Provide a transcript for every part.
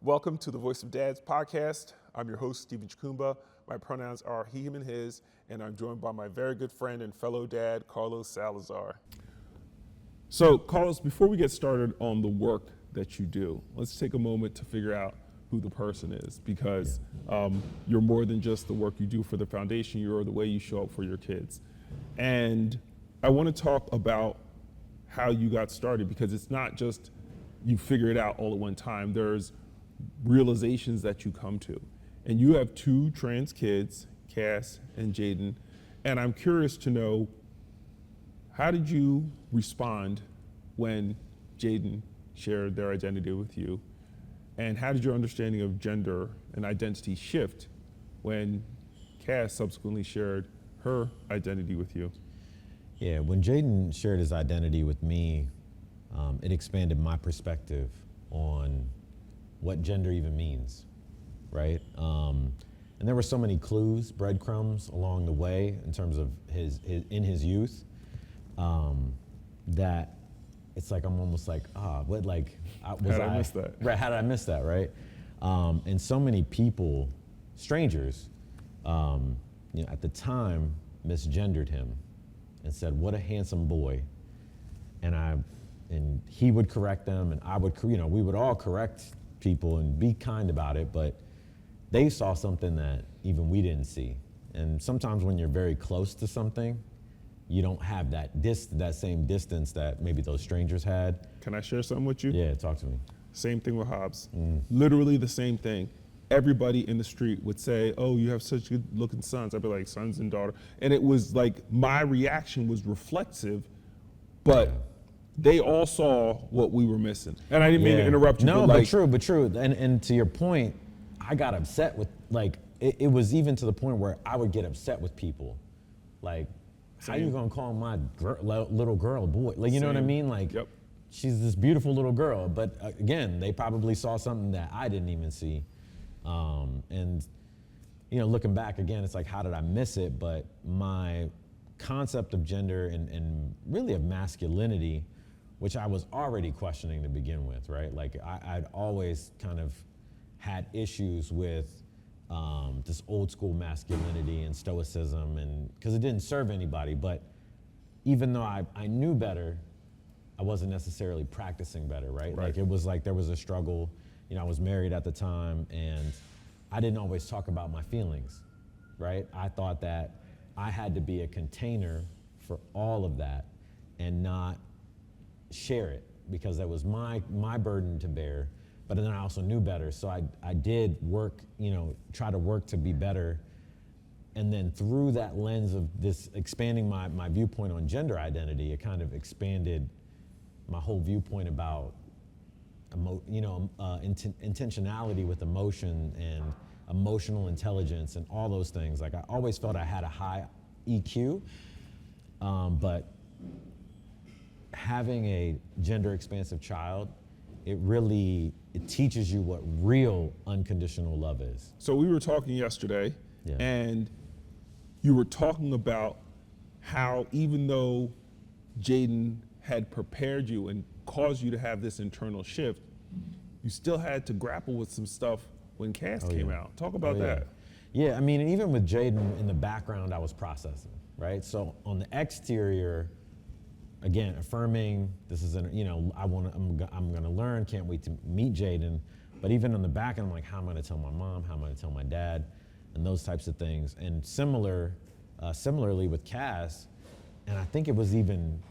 Welcome to the Voice of Dads podcast. I'm your host, Stephen Chukumba. My pronouns are he, him, and his, and I'm joined by my very good friend and fellow dad, Carlos Salazar. So, Carlos, before we get started on the work that you do, let's take a moment to figure out who the person is, because you're more than just the work you do for the foundation, you're the way you show up for your kids. And I want to talk about how you got started, because it's not just you figure it out all at one time. There's realizations that you come to. And you have two trans kids, Cass and Jaden, and I'm curious to know, how did you respond when Jaden shared their identity with you? And how did your understanding of gender and identity shift when Cass subsequently shared her identity with you? Yeah, when Jaden shared his identity with me, it expanded my perspective on what gender even means, right? And there were so many clues, breadcrumbs along the way in terms of his youth, that it's like I'm almost like, what, like, How did I miss that? Right, how did I miss that, right? And so many people, strangers, at the time misgendered him and said, "What a handsome boy," and he would correct them, and I would, we would all correct people and be kind about it, but they saw something that even we didn't see. And sometimes when you're very close to something, you don't have that same distance that maybe those strangers had. Can I share something with you? Yeah, talk to me. Same thing with Hobbs. Literally the same thing. Everybody in the street would say, "Oh, you have such good looking sons." I'd be like, "Sons and daughter." And it was like, my reaction was reflexive, but they all saw what we were missing. And I didn't mean to interrupt you. No, but true. And to your point, I got upset with, like, it was even to the point where I would get upset with people. Like, how you gonna call my little girl a boy? Like, you know what I mean? Like, she's this beautiful little girl. But again, they probably saw something that I didn't even see. And, looking back again, it's like, how did I miss it? But my concept of gender and really of masculinity, which I was already questioning to begin with, right? Like, I'd always kind of had issues with this old school masculinity and stoicism, and because it didn't serve anybody. But even though I knew better, I wasn't necessarily practicing better, right? Like, it was like there was a struggle. I was married at the time, and I didn't always talk about my feelings, right? I thought that I had to be a container for all of that and not share it, because that was my burden to bear. But then I also knew better, so I did work, try to work to be better. And then through that lens of this expanding my viewpoint on gender identity, it kind of expanded my whole viewpoint about intentionality with emotion and emotional intelligence and all those things. Like, I always felt I had a high EQ, but having a gender expansive child, it teaches you what real unconditional love is. So we were talking yesterday, and you were talking about how, even though Jaden had prepared you and caused you to have this internal shift, you still had to grapple with some stuff when Cass came out. Talk about that. Yeah, I mean, even with Jaden in the background, I was processing, right? So on the exterior, again, affirming, this is I'm gonna learn, can't wait to meet Jaden. But even on the back end, I'm like, how am I gonna tell my mom? How am I gonna tell my dad? And those types of things. And similarly with Cass, and I think it was even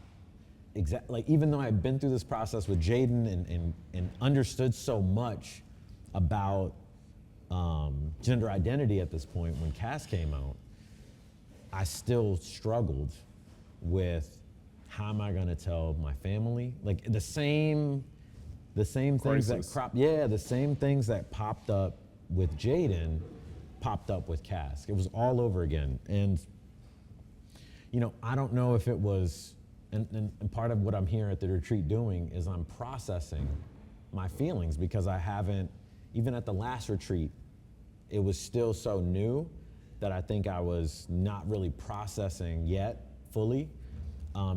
even though I had been through this process with Jaden and understood so much about gender identity at this point, when Cass came out, I still struggled with, how am I gonna tell my family? Like, the same things the same things that popped up with Jaden popped up with Cass. It was all over again. And I don't know if it was, and part of what I'm here at the retreat doing is I'm processing my feelings, because I haven't, even at the last retreat, it was still so new that I think I was not really processing yet fully.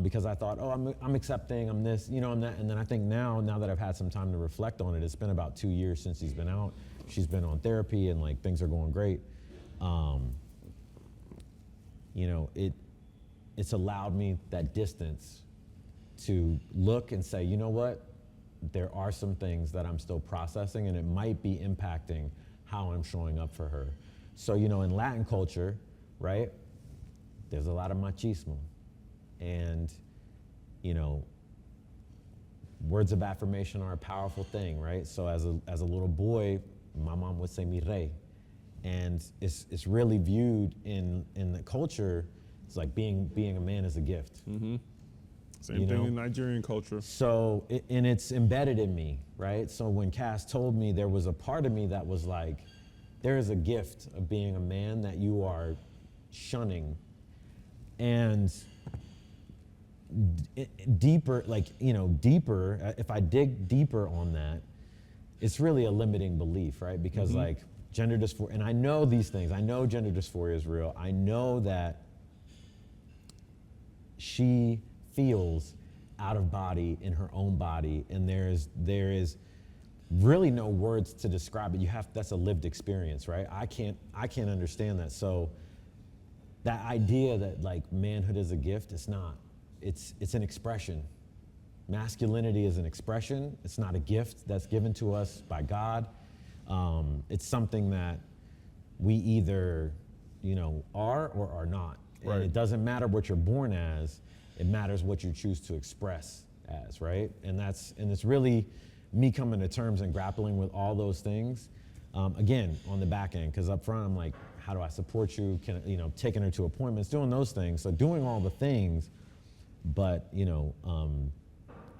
because I thought, oh, I'm accepting, I'm this, you know, I'm that. And then I think now that I've had some time to reflect on it, it's been about 2 years since she's been out. She's been on therapy and like things are going great. You know, it's allowed me that distance to look and say, you know what, there are some things that I'm still processing and it might be impacting how I'm showing up for her. So, you know, in Latin culture, right, there's a lot of machismo. And, you know, words of affirmation are a powerful thing, right? So as a little boy, my mom would say mi rey. And it's really viewed in the culture, it's like being a man is a gift. Mm-hmm. Same thing in Nigerian culture. So, and it's embedded in me, right? So when Cass told me, there was a part of me that was like, there is a gift of being a man that you are shunning. And deeper, like, you know, deeper, if I dig deeper on that, it's really a limiting belief, right? Because like gender dysphoria, and I know these things, I know gender dysphoria is real. I know that she feels out of body in her own body, and there is really no words to describe it. That's a lived experience, right? I can't understand that. So that idea that like manhood is a gift, it's not. It's an expression. Masculinity is an expression. It's not a gift that's given to us by God. It's something that we either, you know, are or are not. Right. And it doesn't matter what you're born as. It matters what you choose to express as, right? And it's really me coming to terms and grappling with all those things. Again, on the back end, because up front I'm like, how do I support you? You know, taking her to appointments, doing those things. So doing all the things. But, you know,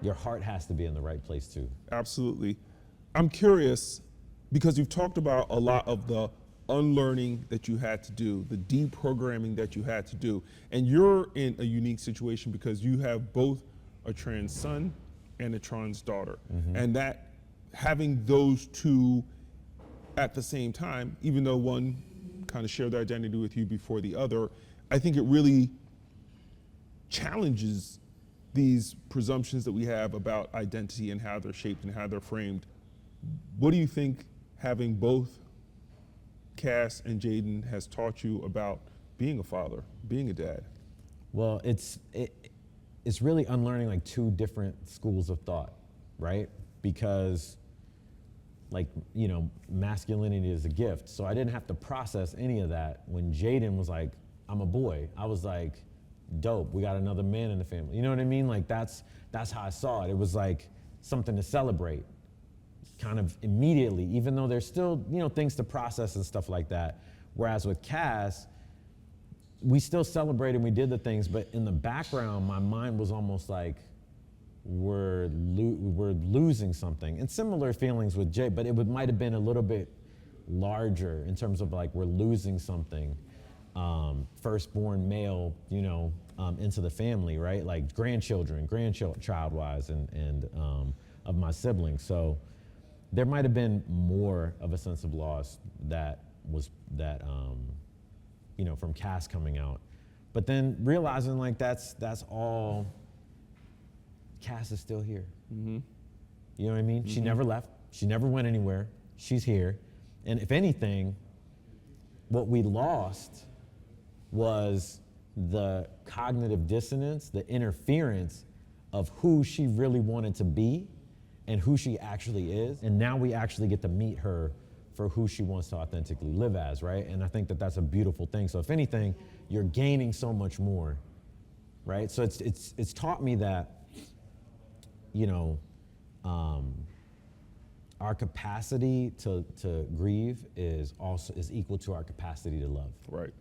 your heart has to be in the right place too. Absolutely. I'm curious, because you've talked about a lot of the unlearning that you had to do, the deprogramming that you had to do. And you're in a unique situation because you have both a trans son and a trans daughter. Mm-hmm. And that having those two at the same time, even though one kind of shared their identity with you before the other, I think it really challenges these presumptions that we have about identity and how they're shaped and how they're framed. What do you think having both Cass and Jaden has taught you about being a father, being a dad? Well, it's really unlearning like two different schools of thought, right? Because like, you know, masculinity is a gift. So I didn't have to process any of that. When Jaden was like, I'm a boy, I was like, dope, we got another man in the family. You know what I mean? Like that's how I saw it. It was like something to celebrate kind of immediately, even though there's still, you know, things to process and stuff like that. Whereas with Cass, we still celebrated, we did the things, but in the background, my mind was almost like, we're losing something. And similar feelings with Jay, but it might have been a little bit larger in terms of like, we're losing something. Firstborn male, you know, into the family, right? Like grandchild-wise and of my siblings. So there might have been more of a sense of loss that you know, from Cass coming out. But then realizing like that's all, Cass is still here. Mm-hmm. You know what I mean? Mm-hmm. She never left. She never went anywhere. She's here. And if anything, what we lost was the cognitive dissonance, the interference of who she really wanted to be and who she actually is. And now we actually get to meet her for who she wants to authentically live as, right? And I think that that's a beautiful thing. So if anything, you're gaining so much more, right? So it's taught me that, you know, our capacity to grieve is equal to our capacity to love. Right.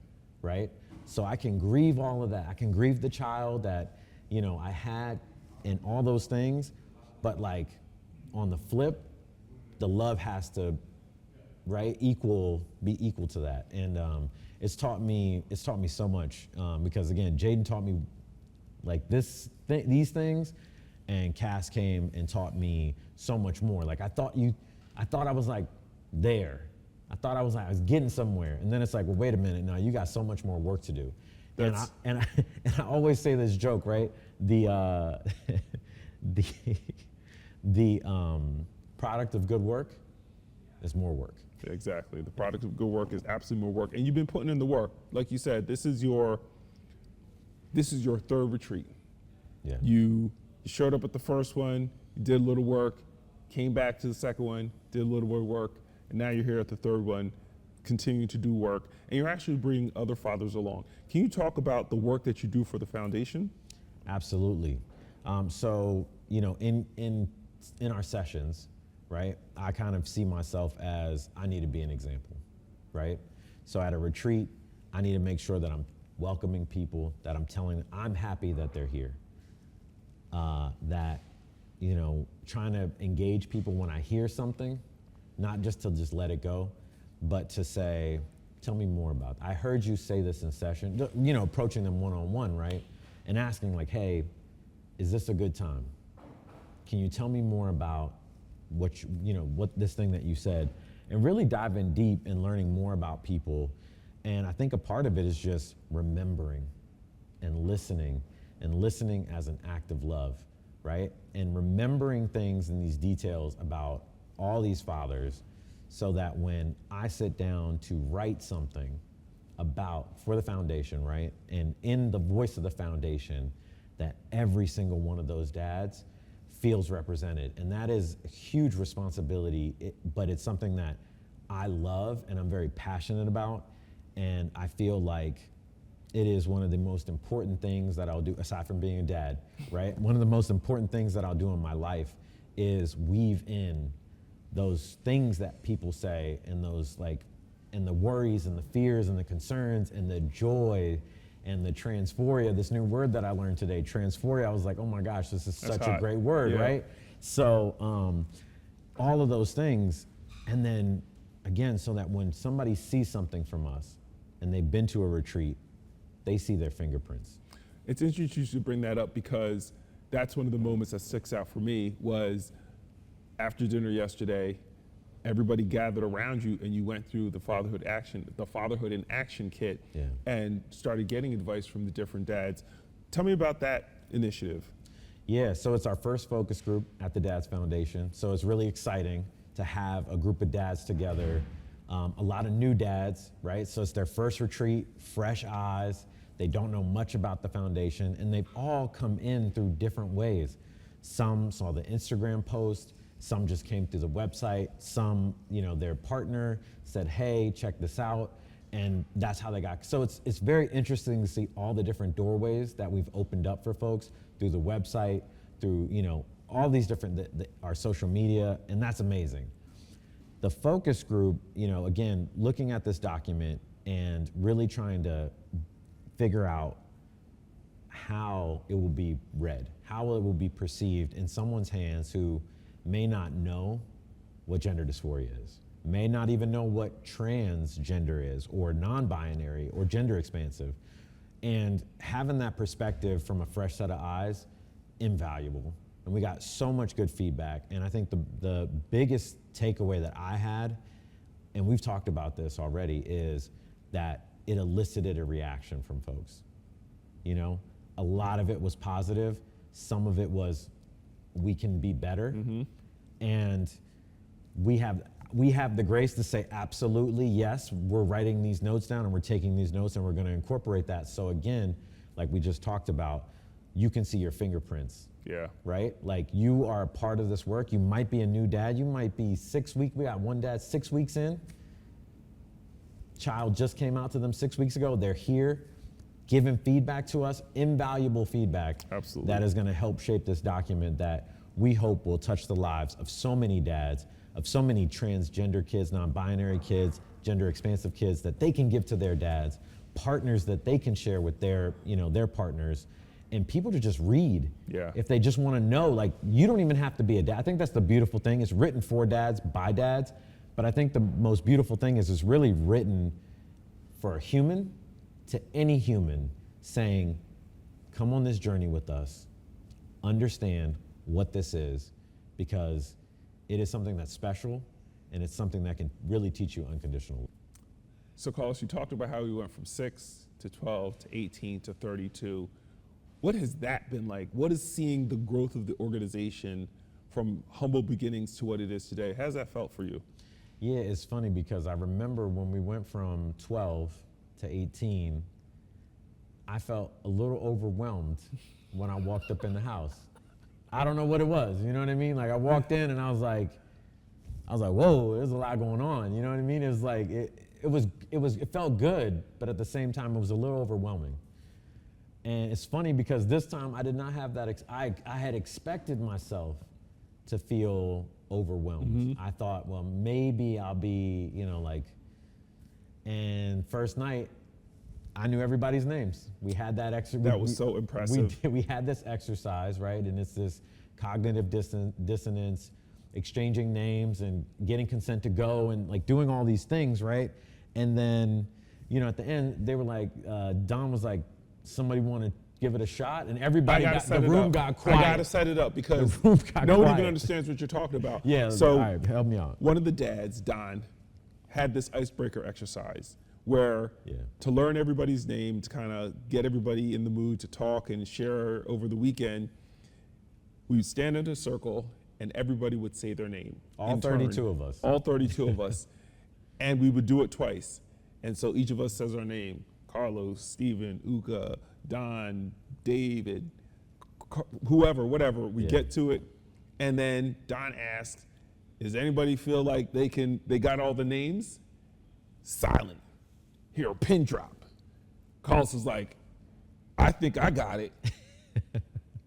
Right? So I can grieve all of that. I can grieve the child that, you know, I had and all those things, but like on the flip, the love has to, right, be equal to that. And it's taught me so much because again, Jaden taught me like these things, and Cass came and taught me so much more. Like I thought I was like there. I thought I was getting somewhere. And then it's like, well, wait a minute, now you got so much more work to do. And I always say this joke, right? The product of good work is more work. Exactly. The product of good work is absolutely more work. And you've been putting in the work. Like you said, this is your third retreat. Yeah. You showed up at the first one, you did a little work, came back to the second one, did a little bit of work, and now you're here at the third one, continuing to do work, and you're actually bringing other fathers along. Can you talk about the work that you do for the foundation? Absolutely. So, in our sessions, right, I kind of see myself as I need to be an example, right? So at a retreat, I need to make sure that I'm welcoming people, that I'm telling them I'm happy that they're here. That, trying to engage people when I hear something, not just to just let it go, but to say, tell me more about it. I heard you say this in session, approaching them one-on-one, right? And asking like, hey, is this a good time? Can you tell me more about what this thing that you said? And really diving deep and learning more about people. And I think a part of it is just remembering and listening as an act of love, right? And remembering things and these details about all these fathers, so that when I sit down to write something for the foundation, right? And in the voice of the foundation, that every single one of those dads feels represented. And that is a huge responsibility, but it's something that I love and I'm very passionate about. And I feel like it is one of the most important things that I'll do, aside from being a dad, right? One of the most important things that I'll do in my life is weave in those things that people say, and those and the worries and the fears and the concerns and the joy and the transphoria, this new word that I learned today, transphoria. I was like, oh my gosh, this is such a great word, right? So all of those things. And then again, so that when somebody sees something from us and they've been to a retreat, they see their fingerprints. It's interesting you should bring that up, because that's one of the moments that sticks out for me. Was after dinner yesterday, everybody gathered around you and you went through the Fatherhood in Action kit, and started getting advice from the different dads. Tell me about that initiative. Yeah, so it's our first focus group at the Dads Foundation. So it's really exciting to have a group of dads together, a lot of new dads, right? So it's their first retreat, fresh eyes. They don't know much about the foundation, and they've all come in through different ways. Some saw the Instagram post, some just came through the website, some, their partner said, hey, check this out, and that's how they got. So it's very interesting to see all the different doorways that we've opened up for folks through the website, through, all these different, our social media, and that's amazing. The focus group, again, looking at this document and really trying to figure out how it will be read, how it will be perceived in someone's hands who may not know what gender dysphoria is, may not even know what transgender is, or non-binary, or gender expansive. And having that perspective from a fresh set of eyes, invaluable. And we got so much good feedback. And I think the biggest takeaway that I had, and we've talked about this already, is that it elicited a reaction from folks. A lot of it was positive. Some of it was, we can be better. Mm-hmm. And we have the grace to say, absolutely, yes, we're writing these notes down and we're taking these notes and we're going to incorporate that. So again, like we just talked about, you can see your fingerprints. Yeah. Right? Like, you are a part of this work. You might be a new dad. You might be 6 weeks. We got one dad 6 weeks in. Child just came out to them 6 weeks ago. They're here giving feedback to us, invaluable feedback. Absolutely. That is going to help shape this document that we hope will touch the lives of so many dads, of so many transgender kids, non-binary kids, gender expansive kids, that they can give to their dads, partners that they can share with their partners, and people to just read. Yeah. If they just want to know, like, you don't even have to be a dad. I think that's the beautiful thing. It's written for dads, by dads, but I think the most beautiful thing is it's really written for a human to any human, saying, come on this journey with us, understand what this is, because it is something that's special, and it's something that can really teach you unconditional love. So Carlos, you talked about how we went from 6 to 12 to 18 to 32. What has that been like? What is seeing the growth of the organization from humble beginnings to what it is today? How's that felt for you? Yeah, it's funny because I remember when we went from 12 to 18, I felt a little overwhelmed when I walked up in the house. I don't know what it was, you know what I mean? Like I walked in and I was like, whoa, there's a lot going on, you know what I mean? It was like, it felt good, but at the same time, it was a little overwhelming. And it's funny because this time I did not have that, I had expected myself to feel overwhelmed. I thought, well, maybe I'll be, and first night, I knew everybody's names. We had that exercise. That was so impressive. We had this exercise, right? And it's this cognitive dissonance, exchanging names and getting consent to go and like doing all these things, right? And then, at the end, they were like, Don was like, somebody want to give it a shot? And everybody the room got quiet. I got to set it up because nobody even understands what you're talking about. Yeah, so all right, help me out. One of the dads, Don, had this icebreaker exercise where to learn everybody's name, to kind of get everybody in the mood to talk and share over the weekend, we would stand in a circle and everybody would say their name. All 32 of us. All 32 of us. And we would do it twice. And so each of us says our name: Carlos, Stephen, Uka, Don, David, whoever, whatever. We get to it. And then Don asked, does anybody feel like they got all the names? Silent. Hear a pin drop. Carlos was like, I think I got it.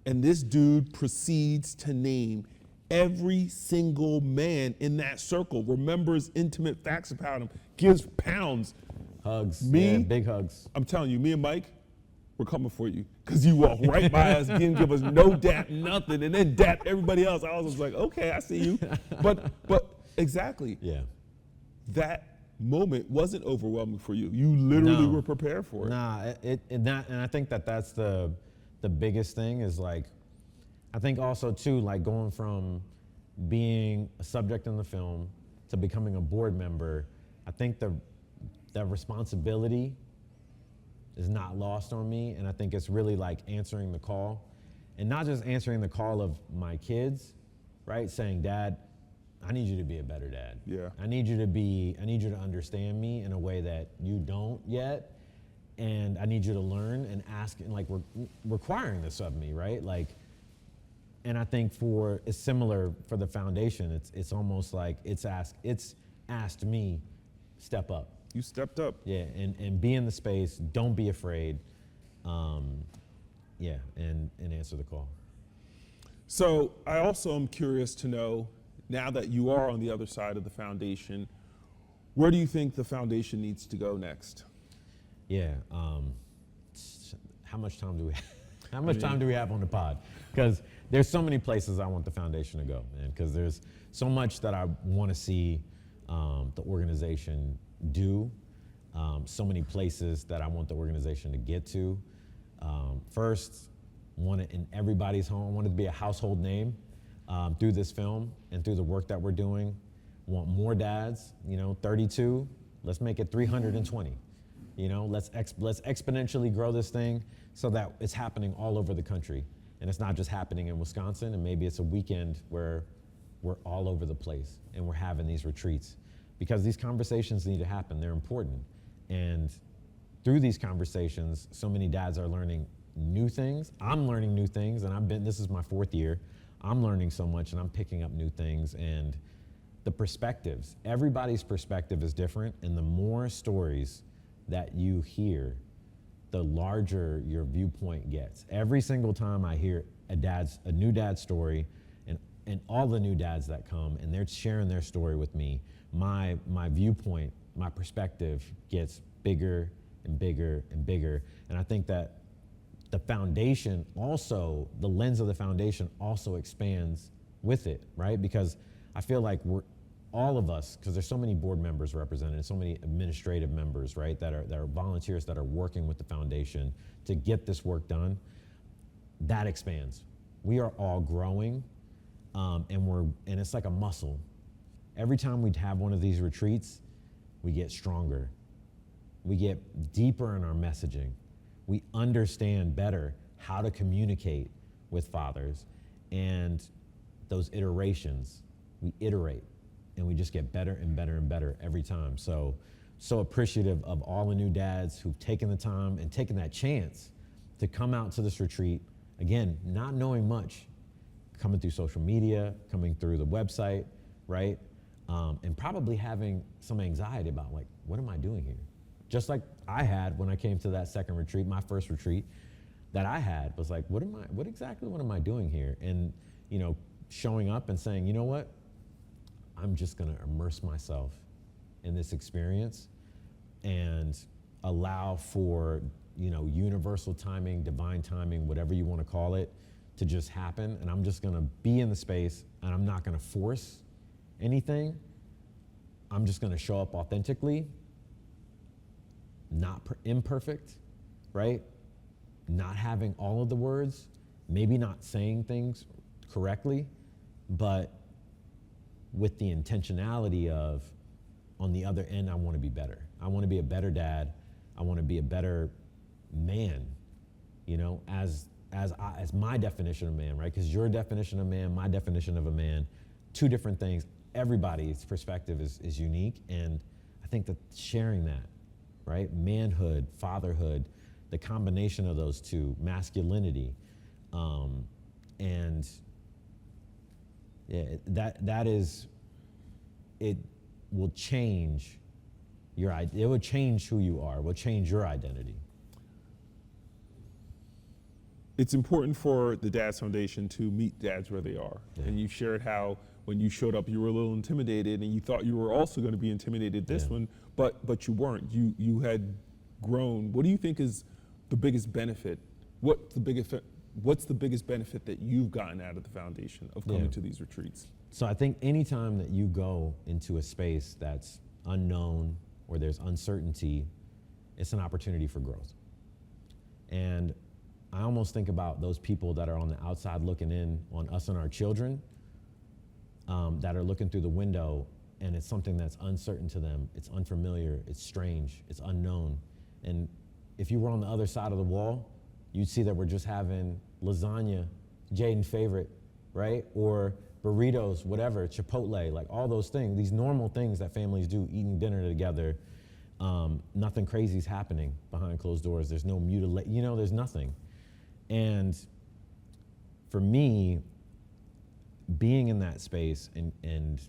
And this dude proceeds to name every single man in that circle, remembers intimate facts about him, gives pounds. Hugs, big hugs. I'm telling you, me and Mike, we're coming for you. Because you walked right by us, didn't give us no dap, nothing, and then dap everybody else. I was just like, okay, I see you. But exactly. Yeah. That moment wasn't overwhelming for you. You literally were prepared for it. And I think that's the biggest thing is like, I think also too, like going from being a subject in the film to becoming a board member, I think that responsibility is not lost on me. And I think it's really like answering the call, and not just answering the call of my kids, right? Saying, Dad, I need you to be a better dad. Yeah. I need you to understand me in a way that you don't yet. And I need you to learn and ask, and like requiring this of me, right? Like, and I think it's similar for the foundation. It's almost like it's asked me, step up. You stepped up. Yeah, and be in the space. Don't be afraid. And answer the call. So I also am curious to know, now that you are on the other side of the foundation, where do you think the foundation needs to go next? Yeah. How much time do we have? How much time do we have on the pod? Because there's so many places I want the foundation to go, man. Because there's so much that I want to see the organization do. So many places that I want the organization to get to. First, want it in everybody's home. I want it to be a household name through this film and through the work that we're doing. Want more dads, 32. Let's make it 320. Let's exponentially grow this thing so that it's happening all over the country. And it's not just happening in Wisconsin, and maybe it's a weekend where we're all over the place and we're having these retreats. Because these conversations need to happen, they're important. And through these conversations, so many dads are learning new things. I'm learning new things, and this is my 4th year. I'm learning so much, and I'm picking up new things. And the perspectives, everybody's perspective is different, and the more stories that you hear, the larger your viewpoint gets. Every single time I hear a new dad's story, and all the new dads that come, and they're sharing their story with me, my viewpoint, my perspective gets bigger and bigger and bigger. And I think that the foundation also, the lens of the foundation also expands with it, right? Because I feel like all of us, because there's so many board members represented, so many administrative members, right, that are volunteers that are working with the foundation to get this work done, that expands. We are all growing, and it's like a muscle. Every time we have one of these retreats, we get stronger We get deeper in our messaging. We understand better how to communicate with fathers. And those iterations, we iterate, and we just get better and better and better every time. So appreciative of all the new dads who've taken the time and taken that chance to come out to this retreat. Again, not knowing much, coming through social media, coming through the website, right? And probably having some anxiety about, like, what am I doing here? Just like I had when I came to that second retreat, my first retreat that I had was like, what exactly am I doing here? And, you know, showing up and saying, you know what? I'm just gonna immerse myself in this experience and allow for, you know, universal timing, divine timing, whatever you wanna call it, to just happen. And I'm just gonna be in the space, and I'm not gonna force anything. I'm just gonna show up authentically, not imperfect, right? Not having all of the words, maybe not saying things correctly, but with the intentionality of, on the other end, I want to be better. I want to be a better dad. I want to be a better man, you know, as my definition of man, right? Because your definition of man, my definition of a man, two different things. Everybody's perspective is unique, and I think that sharing that, right? Manhood, fatherhood, the combination of those two, masculinity, and yeah, that is, it will change it will change who you are, it will change your identity. It's important for the Dads Foundation to meet dads where they are. Yeah. And you shared how when you showed up, you were a little intimidated, and you thought you were also going to be intimidated this one, but you weren't. You had grown. What do you think is the biggest benefit? What's the biggest benefit that you've gotten out of the foundation of coming to these retreats? So I think anytime that you go into a space that's unknown or there's uncertainty, it's an opportunity for growth. And I almost think about those people that are on the outside looking in on us and our children, that are looking through the window, and it's something that's uncertain to them. It's unfamiliar, it's strange, it's unknown. And if you were on the other side of the wall, you'd see that we're just having lasagna, Jaden's favorite, right? Or burritos, whatever, Chipotle, like all those things, these normal things that families do, eating dinner together. Nothing crazy is happening behind closed doors. There's no mutilation, you know, there's nothing. And for me, being in that space and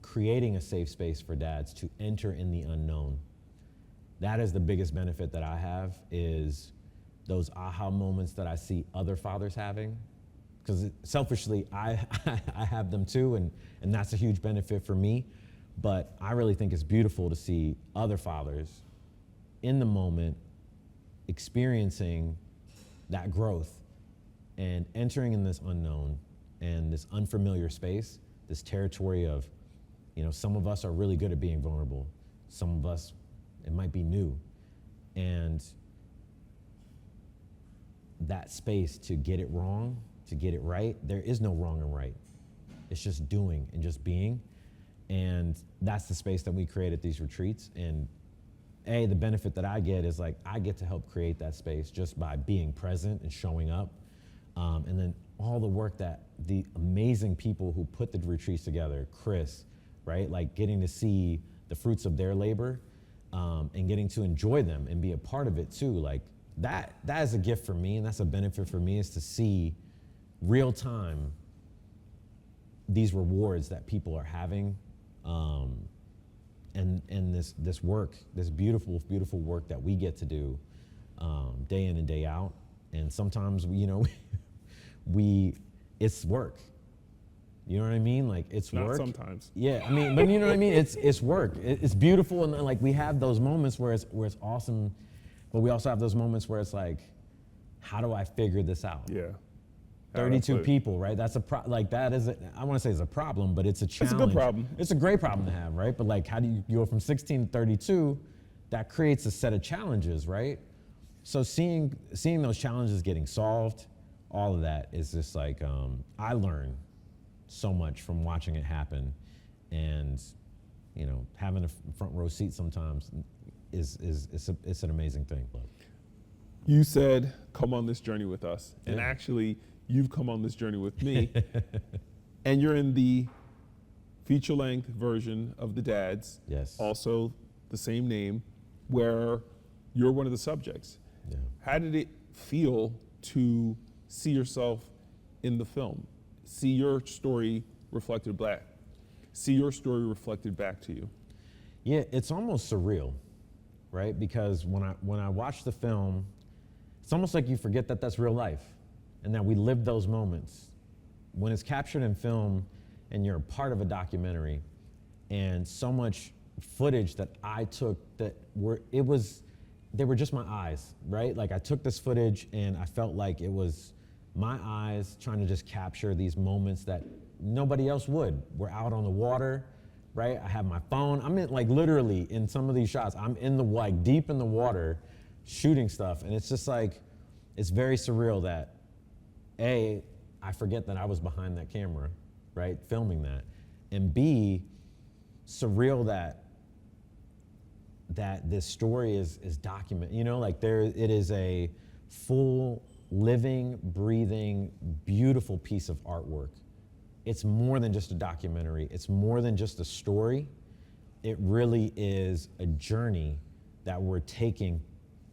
creating a safe space for dads to enter in the unknown, that is the biggest benefit that I have, is those aha moments that I see other fathers having. Because selfishly, I have them too, and that's a huge benefit for me. But I really think it's beautiful to see other fathers in the moment experiencing that growth and entering in this unknown and this unfamiliar space, this territory of, you know, some of us are really good at being vulnerable. Some of us, it might be new. And that space to get it wrong, to get it right, there is no wrong and right. It's just doing and just being. And that's the space that we create at these retreats. And the benefit that I get is, like, I get to help create that space just by being present and showing up. And then all the work that the amazing people who put the retreats together, Chris, right? Like, getting to see the fruits of their labor, and getting to enjoy them and be a part of it too. Like, that is a gift for me, and that's a benefit for me, is to see real time these rewards that people are having, and this work, this beautiful, beautiful work that we get to do day in and day out. And sometimes, you know, it's work. You know what I mean? Like, it's Not work. Sometimes. Yeah, I mean, but you know what I mean? It's work. It's beautiful, and like, we have those moments where it's awesome, but we also have those moments where it's like, how do I figure this out? Yeah. 32 people, right? That's that is, I want to say it's a problem, but it's a challenge. It's a good problem. It's a great problem to have, right? But, like, how do you go from 16 to 32? That creates a set of challenges, right? So seeing those challenges getting solved, all of that is just like, I learn so much from watching it happen. And having a front row seat sometimes it's an amazing thing. You said, come on this journey with us. Yeah. And actually, you've come on this journey with me. And you're in the feature-length version of The Dads. Yes. Also the same name, where you're one of the subjects. Yeah. How did it feel to see yourself in the film? See your story reflected back? See your story reflected back to you? Yeah, it's almost surreal, right? Because when I watch the film, it's almost like you forget that that's real life and that we live those moments. When it's captured in film and you're a part of a documentary, and so much footage that I took they were just my eyes, right? Like I took this footage and I felt like it was my eyes trying to just capture these moments that nobody else would. We're out on the water, right? I have my phone. I'm in, like, literally in some of these shots, I'm in the, like, deep in the water shooting stuff. And it's just like, it's very surreal that A, I forget that I was behind that camera, right? Filming that. And B, surreal that this story is documented, like it is a full, living, breathing, beautiful piece of artwork. It's more than just a documentary. It's more than just a story. It really is a journey that we're taking.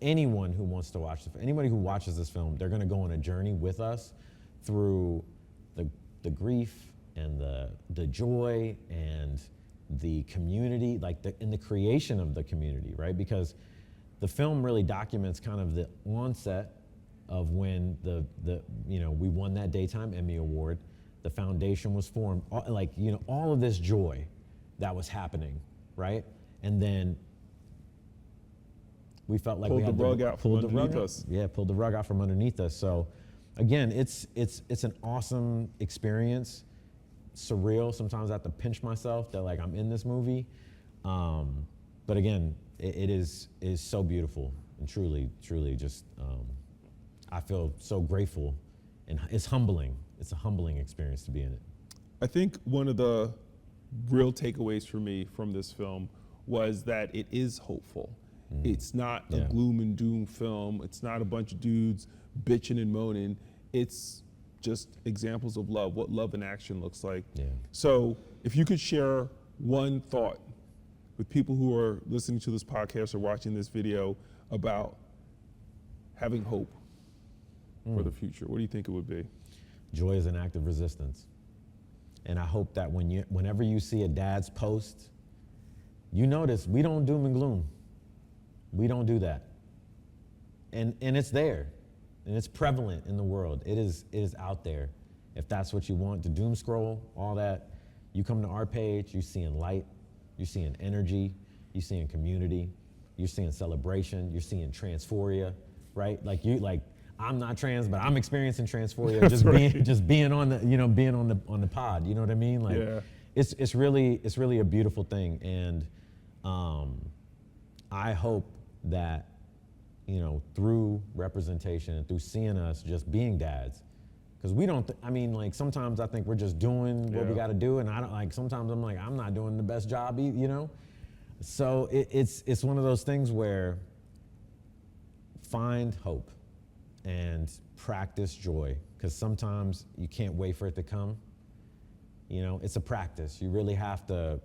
Anyone who wants to watch anybody who watches this film, they're gonna go on a journey with us through the grief and the joy and the community, in the creation of the community, right? Because the film really documents kind of the onset of when we won that Daytime Emmy Award, the foundation was formed, all of this joy that was happening, right? And then we felt like pulled we had the rug out from underneath us. Yeah, pulled the rug out from underneath us. So again, it's an awesome experience. Surreal. Sometimes I have to pinch myself that like I'm in this movie. But again, it is so beautiful and truly just, I feel so grateful, and it's humbling. It's a humbling experience to be in it. I think one of the real takeaways for me from this film was that it is hopeful. It's not a gloom and doom film. It's not a bunch of dudes bitching and moaning. It's just examples of love, what love in action looks like. Yeah. So if you could share one thought with people who are listening to this podcast or watching this video about having hope for the future, what do you think it would be? Joy is an act of resistance. And I hope that whenever you see a dad's post, you notice we don't doom and gloom. We don't do that. And it's there. And it's prevalent in the world. It is out there. If that's what you want to doom scroll, all that, you come to our page, you're seeing light, you're seeing energy, you're seeing community, you're seeing celebration, you're seeing transphoria, right? I'm not trans, but I'm experiencing transphoria just being on the pod. You know what I mean? Yeah. It's really a beautiful thing, and I hope that through representation and through seeing us just being dads, because we don't. Sometimes I think we're just doing what we got to do, and I don't Sometimes I'm like I'm not doing the best job, So it's one of those things where find hope and practice joy, because sometimes you can't wait for it to come. It's a practice. You really have to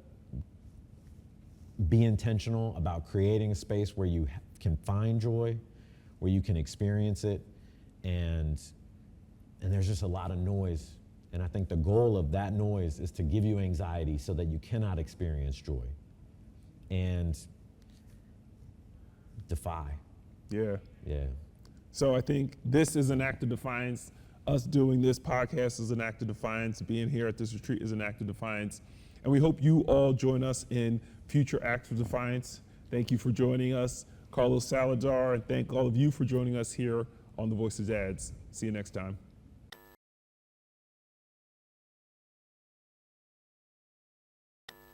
be intentional about creating a space where you can find joy, where you can experience it, and there's just a lot of noise. And I think the goal of that noise is to give you anxiety so that you cannot experience joy. And defy. Yeah. Yeah. So I think this is an act of defiance. Us doing this podcast is an act of defiance. Being here at this retreat is an act of defiance. And we hope you all join us in future acts of defiance. Thank you for joining us, Carlos Salazar, and thank all of you for joining us here on The Voice of Dads. See you next time.